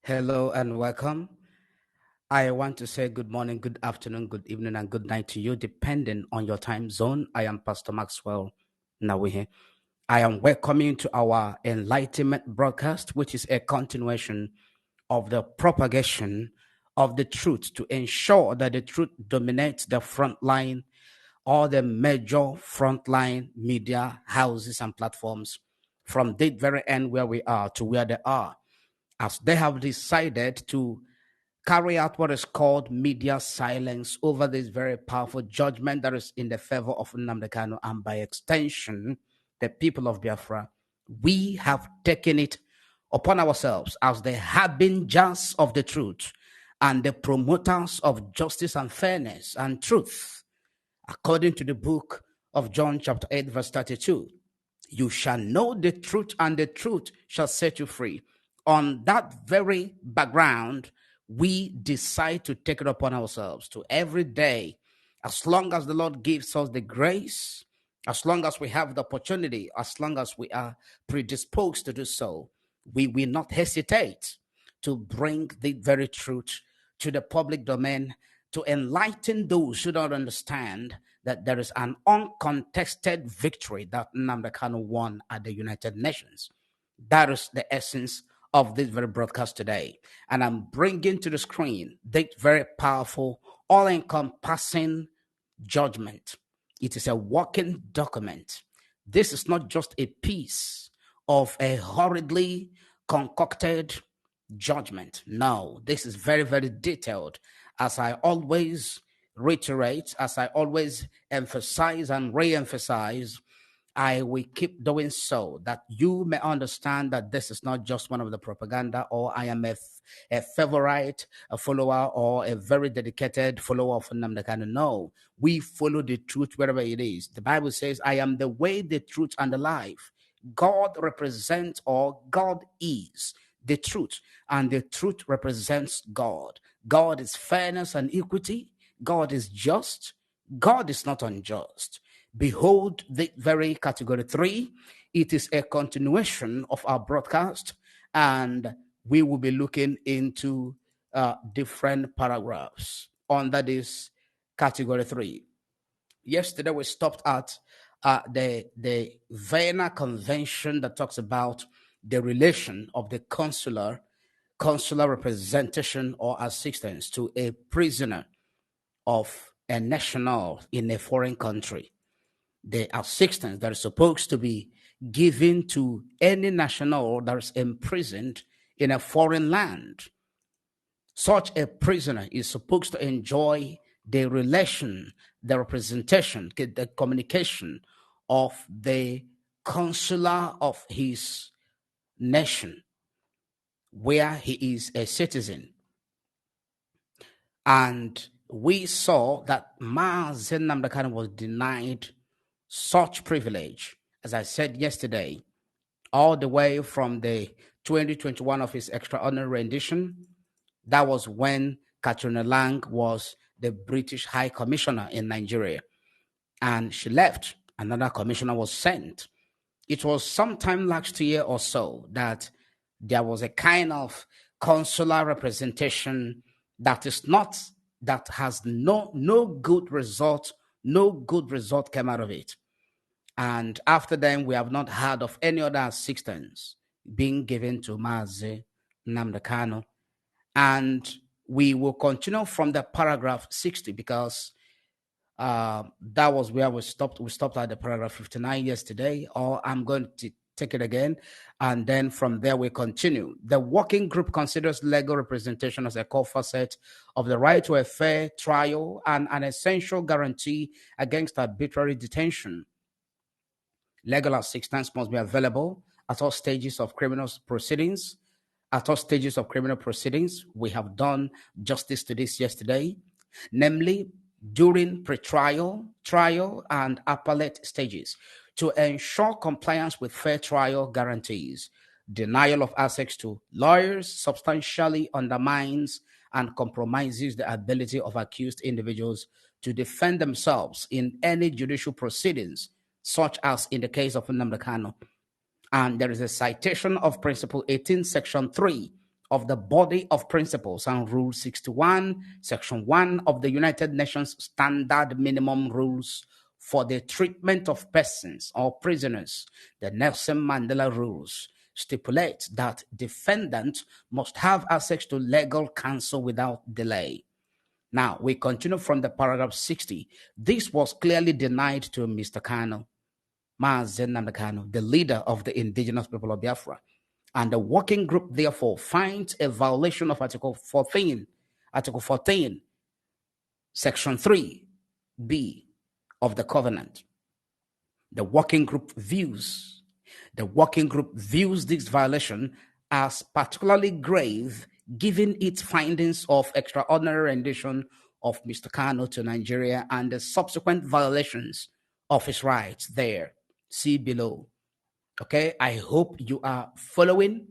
Hello and welcome. I want to say good morning, good afternoon, good evening, and good night to you, depending on your time zone. I am Pastor Maxwell Nnawuihe. I am welcoming you to our Enlightenment broadcast, which is a continuation of the propagation of the truth to ensure that the truth dominates the front line, all the major frontline media houses and platforms from the very end where we are to where they are, as they have decided to carry out what is called media silence over this very powerful judgment that is in the favor of Nnamdi Kanu and by extension, the people of Biafra. We have taken it upon ourselves as the harbingers of the truth and the promoters of justice and fairness and truth, according to the book of John chapter 8 verse 32. You shall know the truth, and the truth shall set you free. On that very background, we decide to take it upon ourselves to every day, as long as the Lord gives us the grace, as long as we have the opportunity, as long as we are predisposed to do so, we will not hesitate to bring the very truth to the public domain, to enlighten those who don't understand that there is an uncontested victory that Nnamdi Kanu won at the United Nations. That is the essence of this very broadcast today. And I'm bringing to the screen this very powerful, all-encompassing judgment. It is a working document. This is not just a piece of a hurriedly concocted judgment. No, this is very, very detailed. As I always reiterate, as I always emphasize and re-emphasize, I will keep doing so that you may understand that this is not just one of the propaganda, or I am a favorite, a follower, or a very dedicated follower of Nnamdi Kanu. No, we follow the truth wherever it is. The Bible says, I am the way, the truth, and the life. God represents, or God is the truth, and the truth represents God. God is fairness and equity. God is just. God is not unjust. Behold the very category 3. It is a continuation of our broadcast, and we will be looking into different paragraphs under this category 3. Yesterday we stopped at the Vienna Convention that talks about the relation of the consular representation or assistance to a prisoner of a national in a foreign country. The assistance that is supposed to be given to any national that is imprisoned in a foreign land. Such a prisoner is supposed to enjoy the relation, the representation, the communication of the consular of his nation, where he is a citizen. And we saw that Nnamdi Kanu was denied such privilege, as I said yesterday, all the way from the 2021 of his extraordinary rendition. That was when Katrina Lang was the British High Commissioner in Nigeria, and she left. Another commissioner was sent. It was sometime last year or so that there was a kind of consular representation that has no good result. No good result came out of it. And after then, we have not heard of any other assistance being given to Mazi Nnamdi Kanu. And we will continue from the paragraph 60, because that was where we stopped. We stopped at the paragraph 59 yesterday, or I'm going to take it again. And then from there, we continue. The working group considers legal representation as a core facet of the right to a fair trial and an essential guarantee against arbitrary detention. Legal assistance must be available at all stages of criminal proceedings. At all stages of criminal proceedings, we have done justice to this yesterday, namely during pretrial, trial, and appellate stages, to ensure compliance with fair trial guarantees. Denial of access to lawyers substantially undermines and compromises the ability of accused individuals to defend themselves in any judicial proceedings, such as in the case of Nnamdi Kanu. And there is a citation of Principle 18, Section 3 of the Body of Principles and Rule 61, Section 1 of the United Nations Standard Minimum Rules for the Treatment of Persons or Prisoners, the Nelson Mandela Rules, stipulates that defendants must have access to legal counsel without delay. Now, we continue from the paragraph 60. This was clearly denied to Mr. Kanu, Nnamdi Kanu, the leader of the indigenous people of Biafra. And the working group, therefore, finds a violation of Article 14, Section 3B of the Covenant. The working group views this violation as particularly grave, given its findings of extraordinary rendition of Mr. Kanu to Nigeria and the subsequent violations of his rights there. See below. Okay, I hope you are following.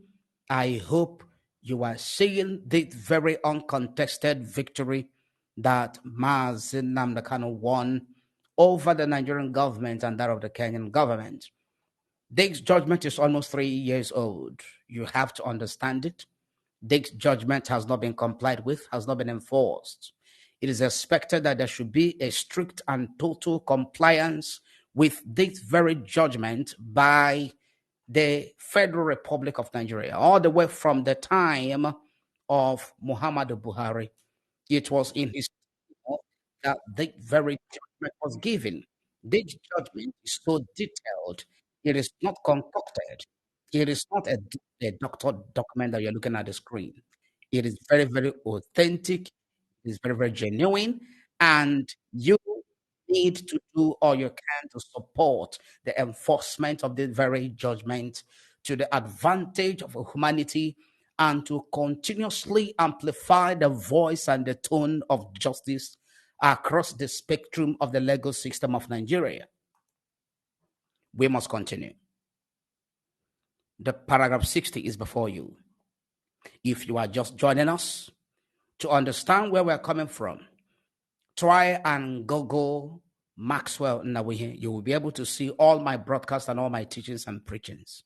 I hope you are seeing this very uncontested victory that Nnamdi Kanu won over the Nigerian government and that of the Kenyan government. This judgment is almost 3 years old. You have to understand it. This judgment has not been complied with, has not been enforced. It is expected that there should be a strict and total compliance with this very judgment by the Federal Republic of Nigeria, all the way from the time of Muhammadu Buhari. It was in his that the very judgment was given. This judgment is so detailed. It is not concocted. It is not a doctored document that you're looking at the screen. It is very, very authentic. It is very, very genuine. And you need to do all you can to support the enforcement of this very judgment to the advantage of humanity and to continuously amplify the voice and the tone of justice across the spectrum of the legal system of Nigeria. We must continue. The paragraph 60 is before you. If you are just joining us, to understand where we're coming from, try and Google Maxwell Nnawuihe. You will be able to see all my broadcasts and all my teachings and preachings.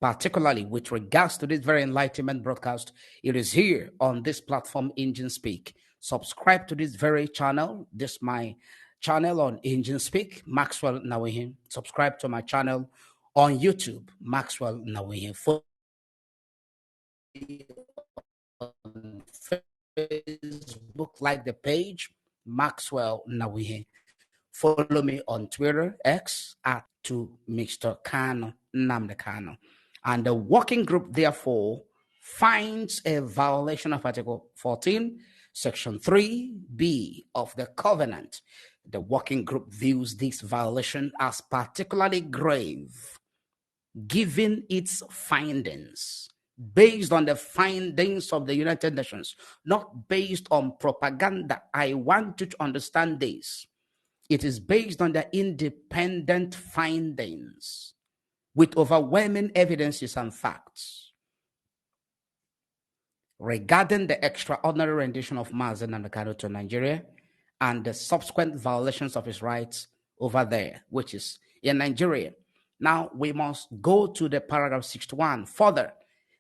Particularly with regards to this very enlightenment broadcast, it is here on this platform, Engine Speak. Subscribe to this very channel. This my channel on Engine Speak, Maxwell Nnawuihe. Subscribe to my channel on YouTube, Maxwell Nnawuihe. Follow on Facebook, like the page, Maxwell Nnawuihe. Follow me on Twitter, X, at to Mr. Kanu, Nnamdi Kanu. And the working group, therefore, finds a violation of Article 14, Section 3B of the Covenant. The working group views this violation as particularly grave, given its findings, based on the findings of the United Nations, not based on propaganda. I want you to understand this. It is based on the independent findings with overwhelming evidences and facts regarding the extraordinary rendition of Nnamdi Kanu to Nigeria and the subsequent violations of his rights over there, which is in Nigeria. Now we must go to the paragraph 61 further.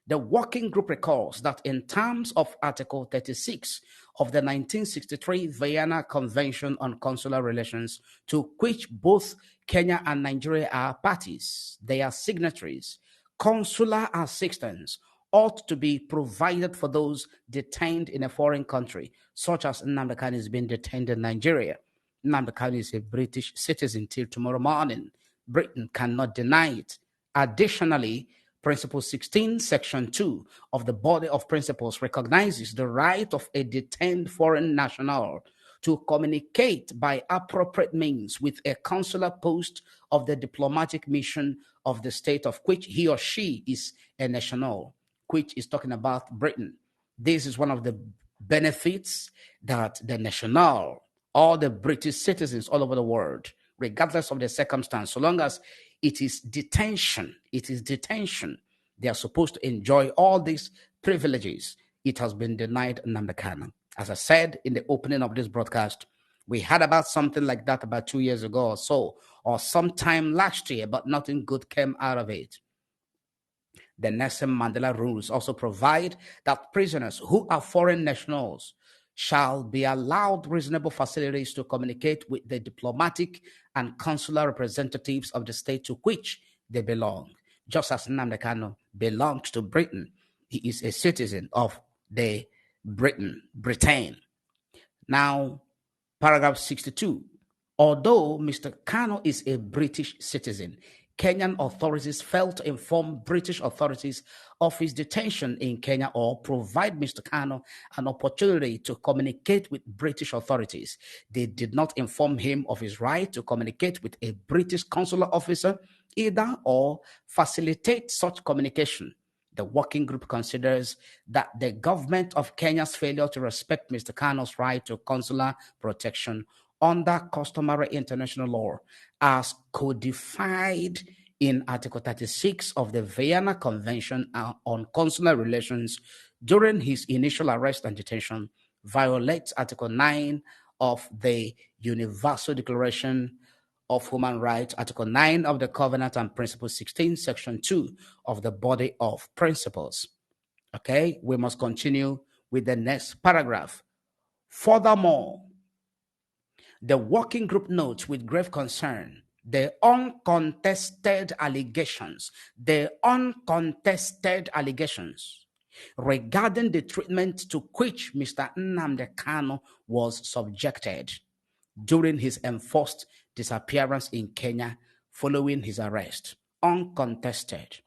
The working group recalls that in terms of Article 36 of the 1963 Vienna Convention on Consular Relations, to which both Kenya and Nigeria are parties, they are signatories, consular assistance ought to be provided for those detained in a foreign country, such as Nnamdi Kanu is being detained in Nigeria. Nnamdi Kanu is a British citizen till tomorrow morning. Britain cannot deny it. Additionally, Principle 16, Section 2 of the Body of Principles recognizes the right of a detained foreign national to communicate by appropriate means with a consular post of the diplomatic mission of the state of which he or she is a national, which is talking about Britain. This is one of the benefits that the national, all the British citizens all over the world, regardless of the circumstance, so long as it is detention, they are supposed to enjoy all these privileges. It has been denied Nnamdi Kanu. As I said in the opening of this broadcast, we had about something like that about 2 years ago or so, or sometime last year, but nothing good came out of it. The Nelson Mandela rules also provide that prisoners who are foreign nationals shall be allowed reasonable facilities to communicate with the diplomatic and consular representatives of the state to which they belong. Just as Nnamdi Kanu belongs to Britain, he is a citizen of the Britain. Now, paragraph 62. Although Mr. Kanu is a British citizen, Kenyan authorities failed to inform British authorities of his detention in Kenya or provide Mr. Kanu an opportunity to communicate with British authorities. They did not inform him of his right to communicate with a British consular officer either or facilitate such communication. The working group considers that the government of Kenya's failure to respect Mr. Kanu's right to consular protection under customary international law as codified in Article 36 of the Vienna Convention on Consular Relations during his initial arrest and detention violates Article 9 of the Universal Declaration of Human Rights, Article 9 of the Covenant and Principle 16, Section 2 of the Body of Principles. Okay, we must continue with the next paragraph. Furthermore, the working group notes with grave concern the uncontested allegations regarding the treatment to which Mr. Nnamdi Kanu was subjected during his enforced disappearance in Kenya following his arrest. Uncontested.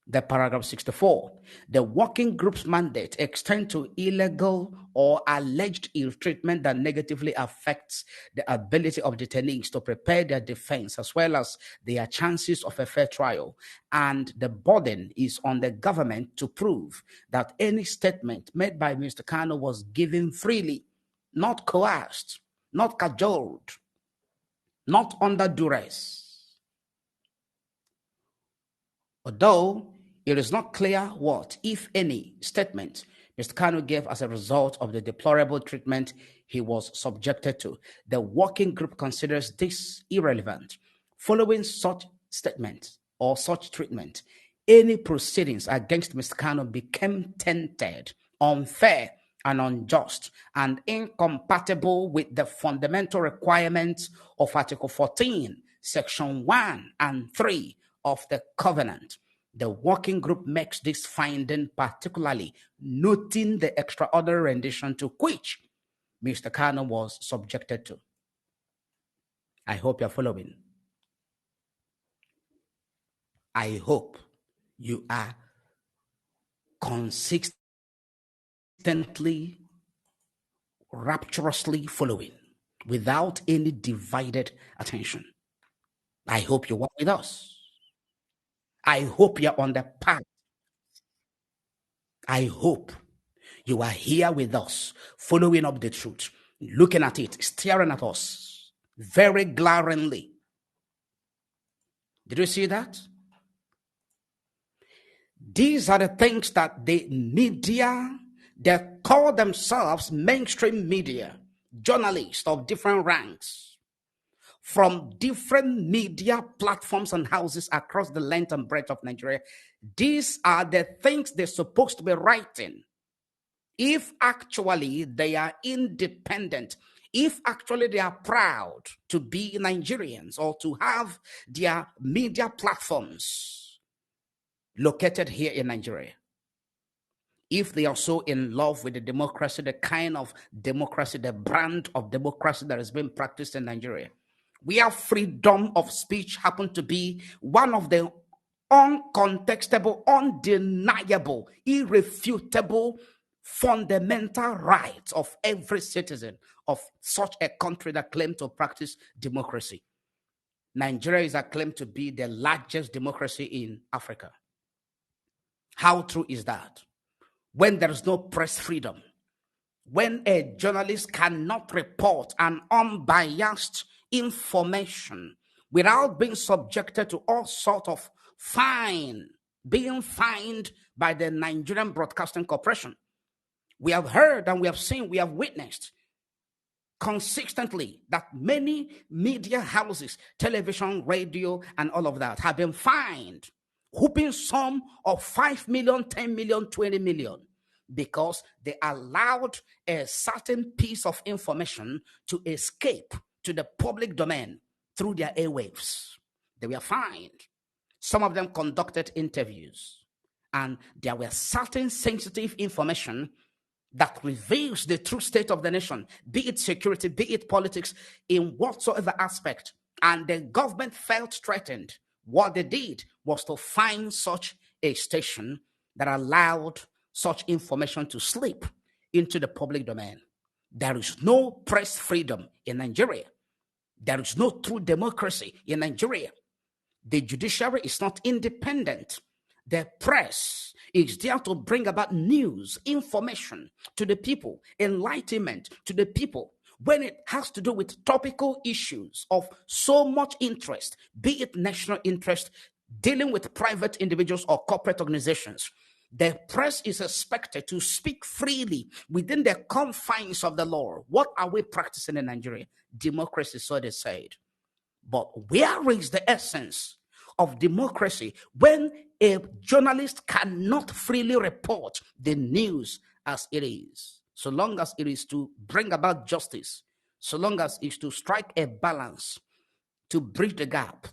The paragraph 64, the working group's mandate extends to illegal or alleged ill treatment that negatively affects the ability of detainees to prepare their defense as well as their chances of a fair trial. And the burden is on the government to prove that any statement made by Mr. Kanu was given freely, not coerced, not cajoled, not under duress. Although it is not clear what, if any, statement Mr. Kanu gave as a result of the deplorable treatment he was subjected to, the working group considers this irrelevant. Following such statement or such treatment, any proceedings against Mr. Kanu became tainted, unfair, and unjust, and incompatible with the fundamental requirements of Article 14, Section 1 and 3 of the Covenant. The working group makes this finding particularly noting the extraordinary rendition to which Mr. Kanu was subjected to. I hope you're following. I hope you are consistently, rapturously following without any divided attention. I hope you walk with us. I hope you're on the path. I hope you are here with us, following up the truth, looking at it, staring at us very glaringly. Did you see that? These are the things that the media, they call themselves mainstream media, journalists of different ranks, from different media platforms and houses across the length and breadth of Nigeria. These are the things they're supposed to be writing. If actually they are independent, if actually they are proud to be Nigerians or to have their media platforms located here in Nigeria, if they are so in love with the democracy, the kind of democracy, the brand of democracy that has been practiced in Nigeria, where freedom of speech happen to be one of the uncontestable, undeniable, irrefutable, fundamental rights of every citizen of such a country that claims to practice democracy. Nigeria is acclaimed to be the largest democracy in Africa. How true is that? When there is no press freedom, when a journalist cannot report an unbiased information without being subjected to all sorts of being fined by the Nigerian Broadcasting Corporation. We have heard and we have seen, we have witnessed consistently that many media houses, television, radio, and all of that have been fined, whooping sum of 5 million, 10 million, 20 million, because they allowed a certain piece of information to escape to the public domain through their airwaves. They were fined. Some of them conducted interviews, and there were certain sensitive information that reveals the true state of the nation, be it security, be it politics, in whatsoever aspect. And the government felt threatened. What they did was to find such a station that allowed such information to slip into the public domain. There is no press freedom in Nigeria. There is no true democracy in Nigeria. The judiciary is not independent. The press is there to bring about news, information to the people, enlightenment to the people. When it has to do with topical issues of so much interest, be it national interest, dealing with private individuals or corporate organizations, the press is expected to speak freely within the confines of the law. What are we practicing in Nigeria? Democracy, so they said. But where is the essence of democracy when a journalist cannot freely report the news as it is? So long as it is to bring about justice, so long as it is to strike a balance, to bridge the gap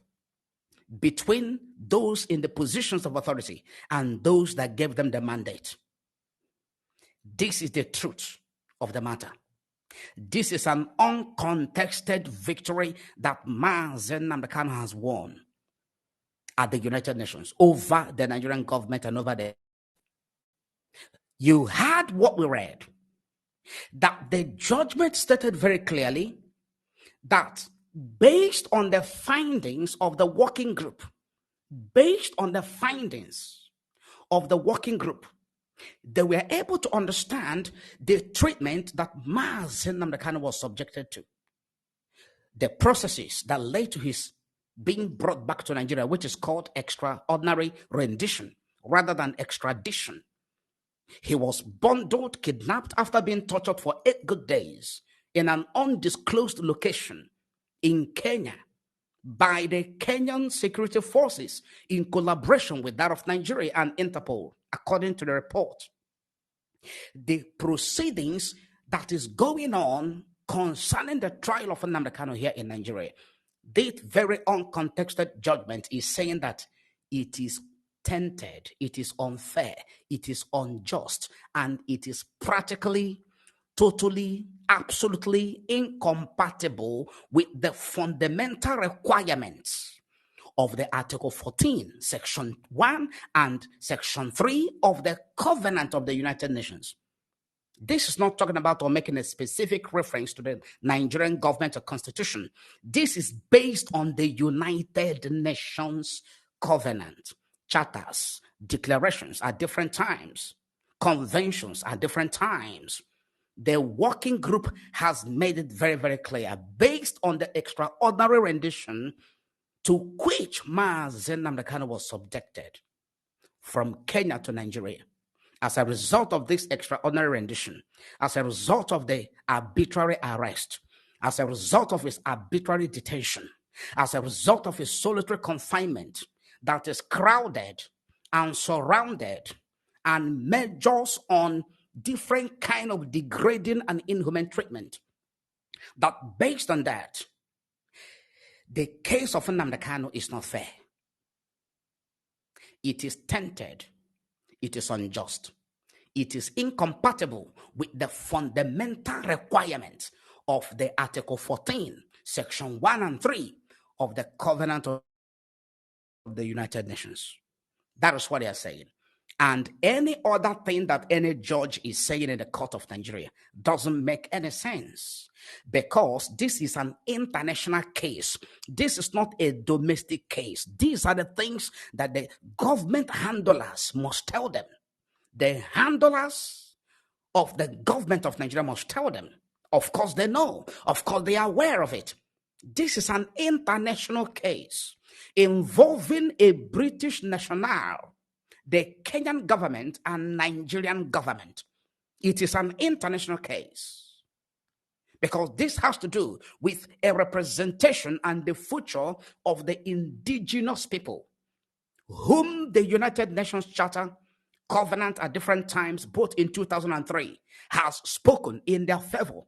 between those in the positions of authority and those that gave them the mandate. This is the truth of the matter. This is an uncontested victory that Pst Nnamdi Kanu has won at the United Nations over the Nigerian government and over the... You heard what we read, that the judgment stated very clearly that based on the findings of the working group, they were able to understand the treatment that Pst Nnamdi Kanu was subjected to. The processes that led to his being brought back to Nigeria, which is called extraordinary rendition rather than extradition. He was bundled, kidnapped after being tortured for 8 good days in an undisclosed location in Kenya by the Kenyan security forces in collaboration with that of Nigeria and Interpol, according to the report. The proceedings that is going on concerning the trial of Nnamdi Kanu here in Nigeria, this very uncontested judgment is saying that it is tainted, it is unfair, it is unjust, and it is practically, totally, absolutely incompatible with the fundamental requirements of the Article 14, Section 1 and Section 3 of the Covenant of the United Nations. This is not talking about or making a specific reference to the Nigerian government or constitution. This is based on the United Nations Covenant. Charters, declarations at different times, conventions at different times. The working group has made it very, very clear, based on the extraordinary rendition to which Pst Nnamdi Kanu was subjected from Kenya to Nigeria. As a result of this extraordinary rendition, as a result of the arbitrary arrest, as a result of his arbitrary detention, as a result of his solitary confinement that is crowded and surrounded and measures on different kind of degrading and inhuman treatment, that based on that, the case of Nnamdi Kanu is not fair. It is tainted. It is unjust. It is incompatible with the fundamental requirements of the Article 14, Section 1 and 3 of the Covenant of the United Nations. That is what they are saying. And any other thing that any judge is saying in the court of Nigeria doesn't make any sense, because this is an international case. This is not a domestic case. These are the things that the government handlers must tell them. The handlers of the government of Nigeria must tell them. Of course they know. Of course they are aware of it. This is an international case involving a British national, the Kenyan government and Nigerian government. It is an international case because this has to do with a representation and the future of the indigenous people, whom the United Nations Charter Covenant at different times, both in 2003, has spoken in their favor.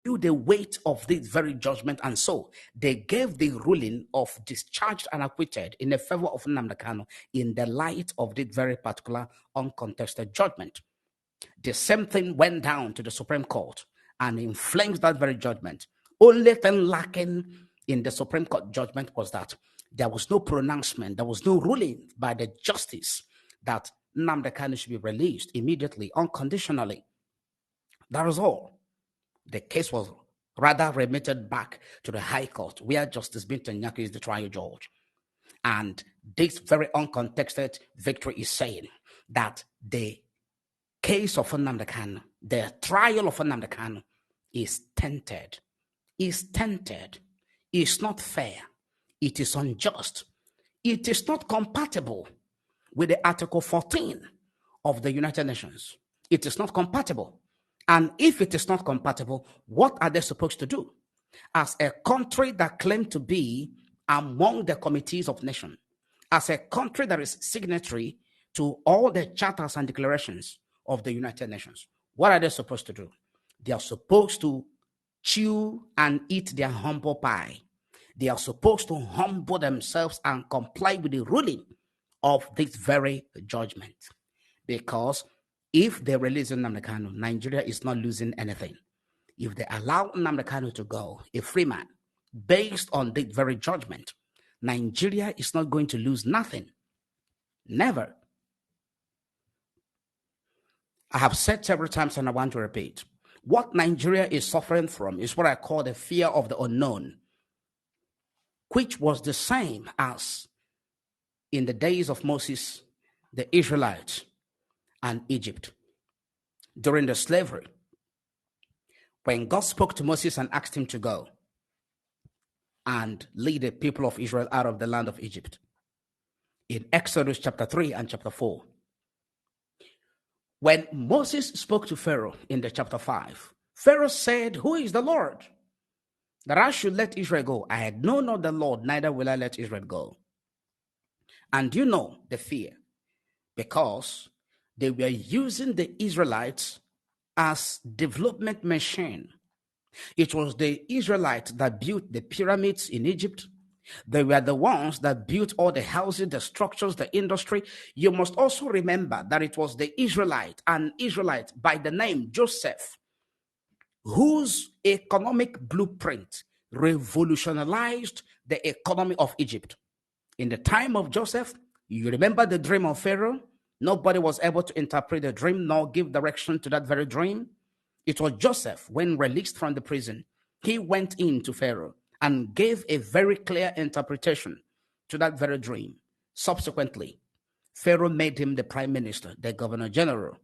The weight of this very judgment, and so they gave the ruling of discharged and acquitted in the favor of Nnamdi Kanu in the light of this very particular uncontested judgment. The same thing went down to the Supreme Court and inflames that very judgment. Only thing lacking in the Supreme Court judgment was that there was no pronouncement, there was no ruling by the justice that Nnamdi Kanu should be released immediately, unconditionally. That was all. The case was rather remitted back to the High Court, where Justice Binta Nyako is the trial judge. And this very uncontested victory is saying that the case of Nnamdi Kanu, the trial of Nnamdi Kanu, is tainted, is not fair, it is unjust, it is not compatible with the Article 14 of the United Nations. It is not compatible. And if it is not compatible, what are they supposed to do? As a country that claims to be among the committees of nations, as a country that is signatory to all the charters and declarations of the United Nations, what are they supposed to do? They are supposed to chew and eat their humble pie. They are supposed to humble themselves and comply with the ruling of this very judgment. Because if they release Nnamdi Kanu, Nigeria is not losing anything. If they allow Nnamdi Kanu to go, a free man, based on this very judgment, Nigeria is not going to lose nothing. Never. I have said several times and I want to repeat. What Nigeria is suffering from is what I call the fear of the unknown, which was the same as in the days of Moses, the Israelites, and Egypt. During the slavery, when God spoke to Moses and asked him to go and lead the people of Israel out of the land of Egypt, in Exodus chapter 3 and chapter 4, when Moses spoke to Pharaoh in the chapter 5, Pharaoh said, "Who is the Lord, that I should let Israel go? I had known not the Lord, neither will I let Israel go." And you know the fear, because they were using the Israelites as development machine. It was the Israelites that built the pyramids in Egypt. They were the ones that built all the houses, the structures, the industry. You must also remember that it was the an Israelite by the name Joseph, whose economic blueprint revolutionized the economy of Egypt. In the time of Joseph, you remember the dream of Pharaoh? Nobody was able to interpret the dream nor give direction to that very dream. It was Joseph, when released from the prison, he went in to Pharaoh and gave a very clear interpretation to that very dream. Subsequently, Pharaoh made him the prime minister, the governor general.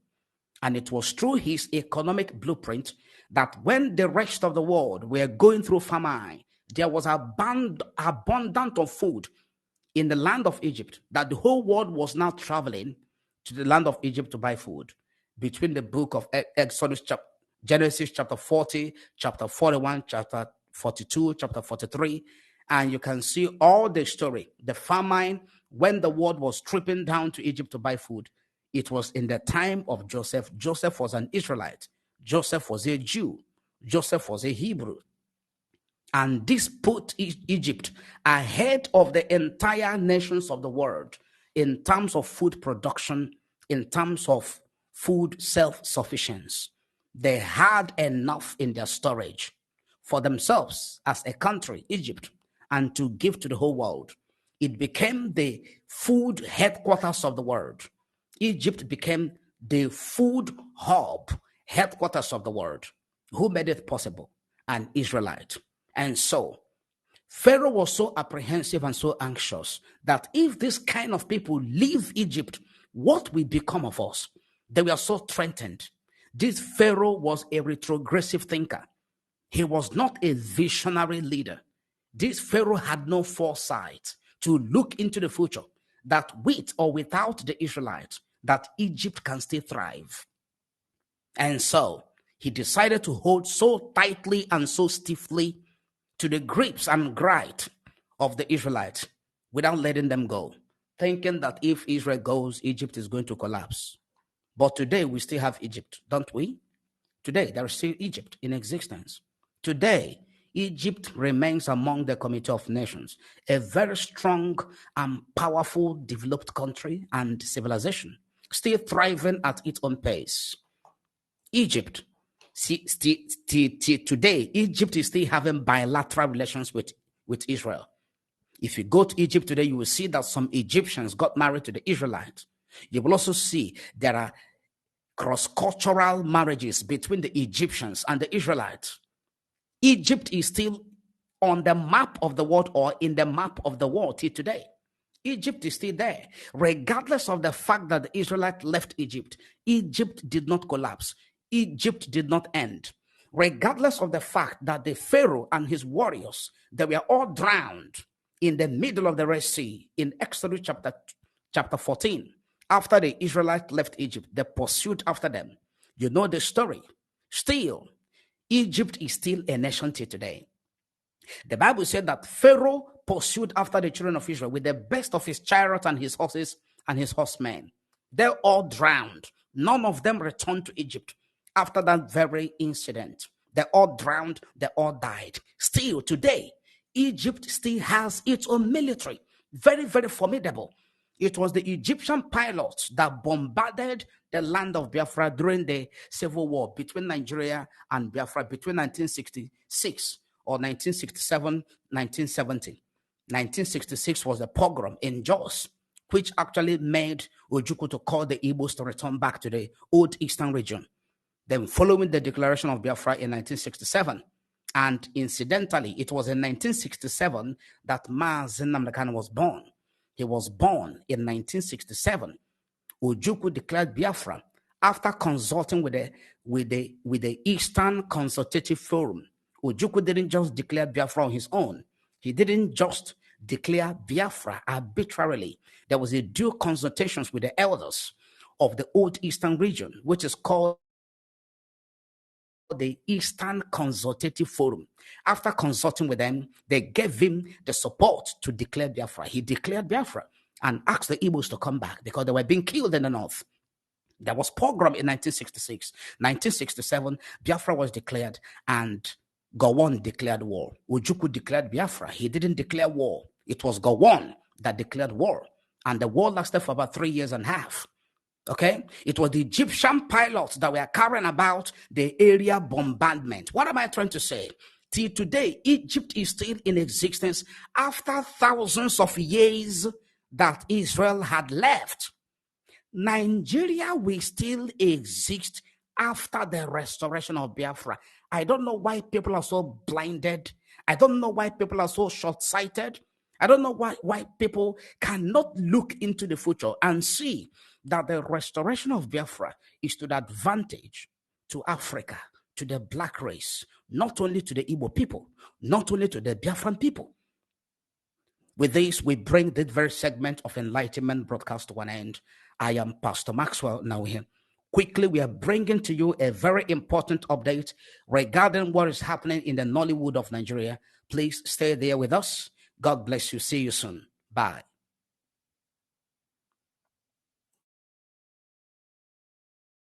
And it was through his economic blueprint that when the rest of the world were going through famine, there was abundant of food in the land of Egypt, that the whole world was now traveling to the land of Egypt to buy food. Between the book of Exodus, Genesis chapter 40, chapter 41, chapter 42, chapter 43, and you can see all the story. The famine, when the world was tripping down to Egypt to buy food, it was in the time of Joseph. Joseph was an Israelite. Joseph was a Jew. Joseph was a Hebrew. And this put Egypt ahead of the entire nations of the world in terms of food production, in terms of food self-sufficiency. They had enough in their storage for themselves as a country, Egypt, and to give to the whole world. It became the food headquarters of the world. Egypt became the food hub, headquarters of the world. Who made it possible? An Israelite. And so, Pharaoh was so apprehensive and so anxious that if this kind of people leave Egypt, what will become of us? They were so threatened. This Pharaoh was a retrogressive thinker. He was not a visionary leader. This Pharaoh had no foresight to look into the future, that with or without the Israelites, that Egypt can still thrive. And so, he decided to hold so tightly and so stiffly to the grips and gripe of the Israelites without letting them go, thinking that if Israel goes, Egypt is going to collapse. But today we still have Egypt, don't we? Today there is still Egypt in existence. Today, Egypt remains among the Committee of Nations, a very strong and powerful developed country and civilization, still thriving at its own pace. Egypt, today, Egypt is still having bilateral relations with Israel. If you go to Egypt today, you will see that some Egyptians got married to the Israelites. You will also see there are cross-cultural marriages between the Egyptians and the Israelites. Egypt is still on the map of the world, or in the map of the world till today. Egypt is still there. Regardless of the fact that the Israelites left Egypt, Egypt did not collapse. Egypt did not end. Regardless of the fact that the Pharaoh and his warriors, they were all drowned in the middle of the Red Sea in Exodus chapter 14. After the Israelites left Egypt, they pursued after them. You know the story. Still, Egypt is still a nation till today. The Bible said that Pharaoh pursued after the children of Israel with the best of his chariots and his horses and his horsemen. They all drowned. None of them returned to Egypt after that very incident. They all drowned. They all died. Still today, Egypt still has its own military. Very, very formidable. It was the Egyptian pilots that bombarded the land of Biafra during the civil war between Nigeria and Biafra between 1966 or 1967, 1970. 1966 was the pogrom in Jos, which actually made Ojukwu to call the Igbos to return back to the old eastern region. Then following the declaration of Biafra in 1967, and incidentally, it was in 1967 that Nnamdi Kanu was born. He was born in 1967. Ojukwu declared Biafra after consulting with the Eastern Consultative Forum. Ojukwu didn't just declare Biafra on his own. He didn't just declare Biafra arbitrarily. There was a due consultations with the elders of the old Eastern region, which is called the Eastern Consultative Forum. After consulting with them, they gave him the support to declare Biafra. He declared Biafra and asked the Igbos to come back because they were being killed in the north. There was pogrom in 1966. 1967, Biafra was declared and Gowon declared war. Ojukwu declared Biafra. He didn't declare war. It was Gowon that declared war. And the war lasted for about 3 years and a half. Okay, it was the Egyptian pilots that were carrying about the area bombardment. What am I trying to say? Till today, Egypt is still in existence after thousands of years that Israel had left. Nigeria will still exist after the restoration of Biafra. I don't know why people are so blinded. I don't know why people are so short-sighted. I don't know why people cannot look into the future and see that the restoration of Biafra is to the advantage to Africa, to the black race, not only to the Igbo people, not only to the Biafran people. With this, we bring this very segment of Enlightenment broadcast to an end. I am Pastor Maxwell Nnawuihe. Quickly, we are bringing to you a very important update regarding what is happening in the Nollywood of Nigeria. Please stay there with us. God bless you. See you soon. Bye.